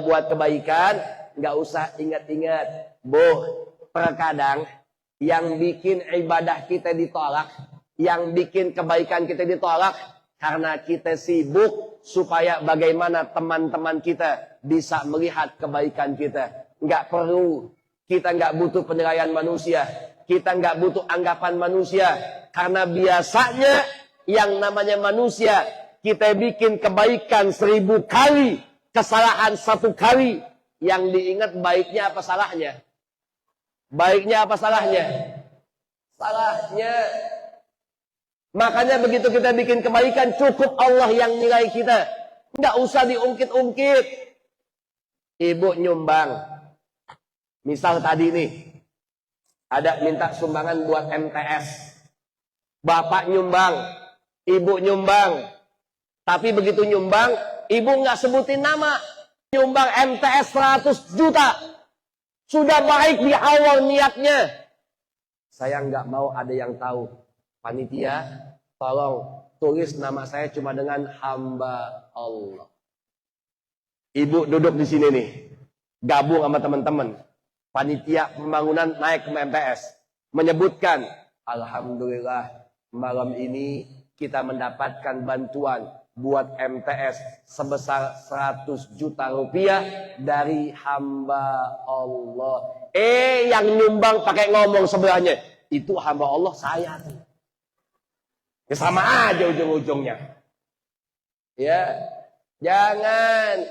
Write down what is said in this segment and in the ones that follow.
buat kebaikan, nggak usah ingat-ingat. Terkadang yang bikin ibadah kita ditolak, yang bikin kebaikan kita ditolak, karena kita sibuk supaya bagaimana teman-teman kita bisa melihat kebaikan kita. Nggak perlu, kita nggak butuh penilaian manusia, kita nggak butuh anggapan manusia, karena biasanya yang namanya manusia, kita bikin kebaikan 1000 kali, kesalahan 1 kali. Yang diingat baiknya apa salahnya? Baiknya apa salahnya? Salahnya. Makanya begitu kita bikin kebaikan, cukup Allah yang nilai kita. Nggak usah diungkit-ungkit. Ibu nyumbang. Misal tadi nih, ada minta sumbangan buat MTS. Bapak nyumbang, ibu nyumbang. Tapi begitu nyumbang, ibu nggak sebutin nama. Nyumbang MTS 100 juta. Sudah baik di awal niatnya. Saya nggak mau ada yang tahu. Panitia, tolong tulis nama saya cuma dengan hamba Allah. Ibu duduk di sini nih. Gabung sama teman-teman. Panitia pembangunan naik ke MTS. Menyebutkan, alhamdulillah malam ini kita mendapatkan bantuan buat MTS sebesar 100 juta rupiah dari hamba Allah. Yang nyumbang pakai ngomong sebelahnya, itu hamba Allah saya tuh. Ya sama aja ujung-ujungnya. Ya, jangan.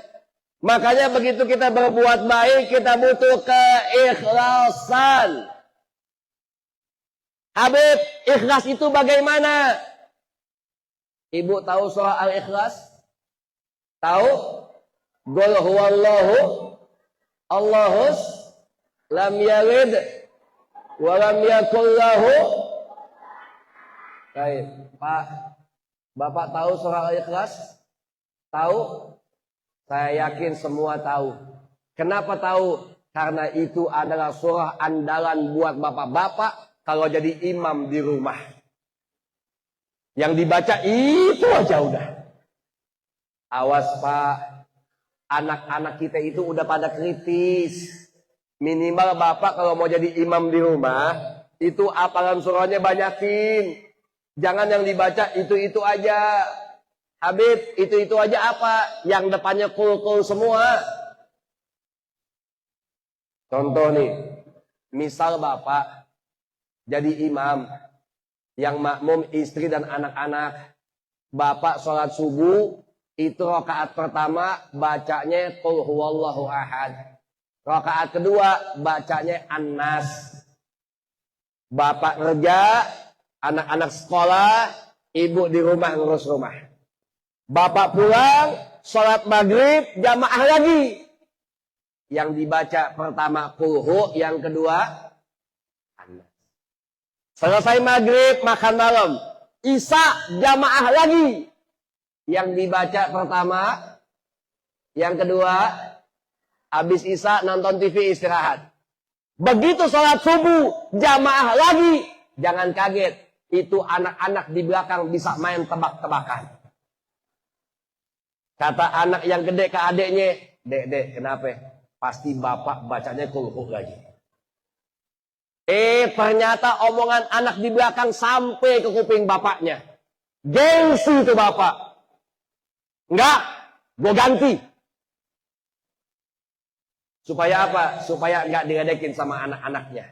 Makanya begitu kita berbuat baik, kita butuh keikhlasan. Habib, ikhlas itu bagaimana? Ibu tahu surah Al-Ikhlas? Tahu? Qul huwallahu Allahus lam yalid wa lam yakul lahu. Baik, Pak. Bapak tahu surah Al-Ikhlas? Tahu? Saya yakin semua tahu. Kenapa tahu? Karena itu adalah surah andalan buat bapak-bapak kalau jadi imam di rumah. Yang dibaca itu aja udah. Awas Pak, anak-anak kita itu udah pada kritis. Minimal bapak kalau mau jadi imam di rumah, itu hafalan surahnya banyakin. Jangan yang dibaca itu-itu aja. Habib, itu-itu aja apa? Yang depannya kul-kul semua. Contoh nih, misal bapak jadi imam, yang makmum istri dan anak-anak. Bapak sholat subuh, itu rakaat pertama bacanya qul huwallahu ahad. Rakaat kedua bacanya An-Nas. Bapak kerja, anak-anak sekolah, ibu di rumah ngurus rumah. Bapak pulang, sholat maghrib, jamaah lagi. Yang dibaca pertama qul, yang kedua An-Nas. Selesai maghrib, makan malam. Isya, jamaah lagi. Yang dibaca pertama, yang kedua, habis isya nonton TV istirahat. Begitu sholat subuh, jamaah lagi. Jangan kaget, itu anak-anak di belakang bisa main tebak-tebakan. Kata anak yang gede ke adeknya, dek, kenapa? Pasti bapak bacanya qul lagi. Ternyata omongan anak di belakang sampai ke kuping bapaknya. Gengsi itu bapak. Enggak, gue ganti. Supaya apa? Supaya enggak diledekin sama anak-anaknya.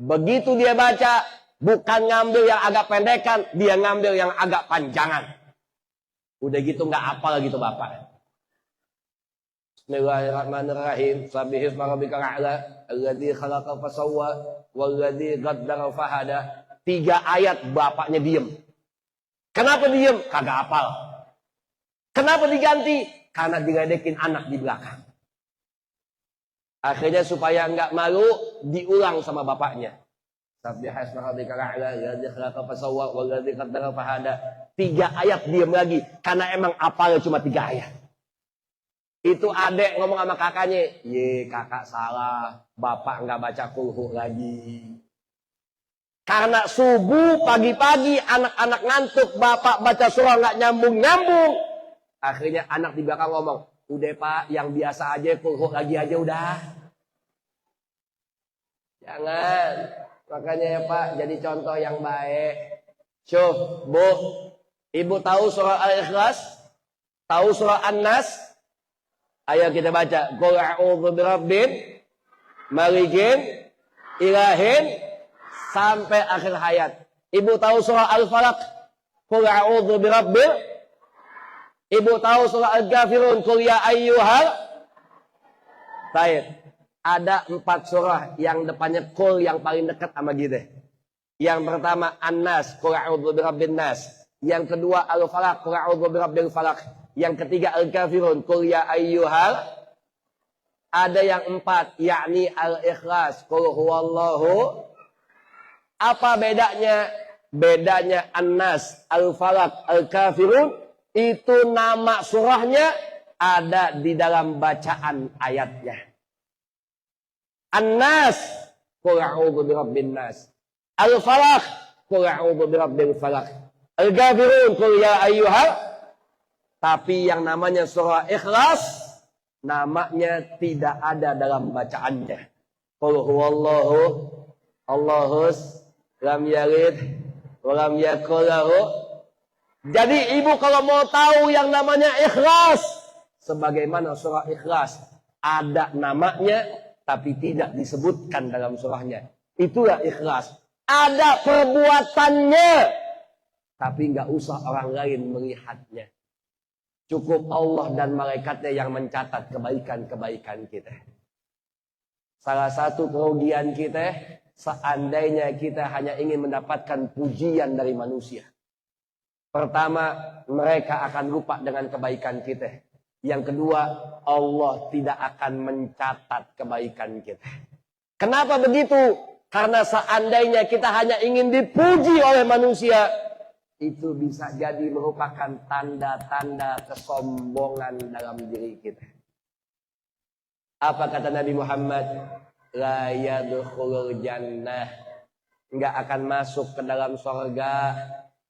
Begitu dia baca, bukan ngambil yang agak pendekan, dia ngambil yang agak panjangan. Udah gitu enggak hafal gitu bapak. Bismillahirrahmanirrahim. Sabbihisma rabbikal a'la alladzi khalaqa fasawwa walladzi qaddara fahada. 3 ayat bapaknya diem. Kenapa diem? Kagak hafal. Kenapa diganti? Karena diledekin anak di belakang. Akhirnya supaya enggak malu, diulang sama bapaknya. Sabbihisma rabbikal a'la alladzi khalaqa fasawwa walladzi qaddara fahada. 3 ayat diem lagi karena emang hafalnya cuma 3 ayat. Itu adek ngomong sama kakaknya, ye kakak salah, bapak nggak baca qul lagi. Karena subuh pagi-pagi anak-anak ngantuk, bapak baca surah nggak nyambung-nyambung. Akhirnya anak di belakang ngomong, Udah Pak, yang biasa aja, kulhu lagi aja udah. Jangan. Makanya ya Pak, jadi contoh yang baik. Syuh, Bu, Ibu tahu surah Al-Ikhlas? Tahu surah An-Nas? Ayo kita baca. Qul a'udzu birabbin malikin ilahin sampai akhir hayat. Ibu tahu surah Al-Falaq? Qul a'udzu birabbil. Ibu tahu surah Al-Kafirun? Qul ya ayyuhal. Baik. Ada 4 surah yang depannya qul yang paling dekat sama kita. Yang pertama An-Nas, Qul a'udzu birabbin nas. Yang kedua Al-Falaq, Qul a'udzu birabbil falaq. Yang ketiga Al-Kafirun, Qul ya ayyuhal. Ada yang 4, yakni Al-Ikhlas, Qul huwallahu. Apa bedanya? Bedanya An-Nas, Al-Falaq, Al-Kafirun itu nama surahnya ada di dalam bacaan ayatnya. An-Nas, Qul a'udzu birabbin nas. Al-Falaq, Qul a'udzu birabbil falaq. Al-Kafirun, Qul ya ayyuhal. Tapi yang namanya surah Ikhlas namanya tidak ada dalam bacaannya. Qul huwallahu Allahus lam yalid wa lam yakul lahu. Jadi ibu kalau mau tahu yang namanya Ikhlas, sebagaimana surah Ikhlas ada namanya tapi tidak disebutkan dalam surahnya. Itulah Ikhlas. Ada perbuatannya, tapi nggak usah orang lain melihatnya. Cukup Allah dan malaikatnya yang mencatat kebaikan-kebaikan kita. Salah satu kerugian kita, seandainya kita hanya ingin mendapatkan pujian dari manusia. Pertama, mereka akan lupa dengan kebaikan kita. Yang kedua, Allah tidak akan mencatat kebaikan kita. Kenapa begitu? Karena seandainya kita hanya ingin dipuji oleh manusia, itu bisa jadi merupakan tanda-tanda kesombongan dalam diri kita. Apa kata Nabi Muhammad? La yadkhulul jannah. Enggak akan masuk ke dalam surga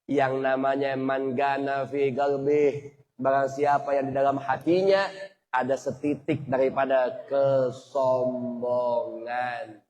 yang namanya man gana fi qalbih. Barang siapa yang di dalam hatinya ada setitik daripada kesombongan.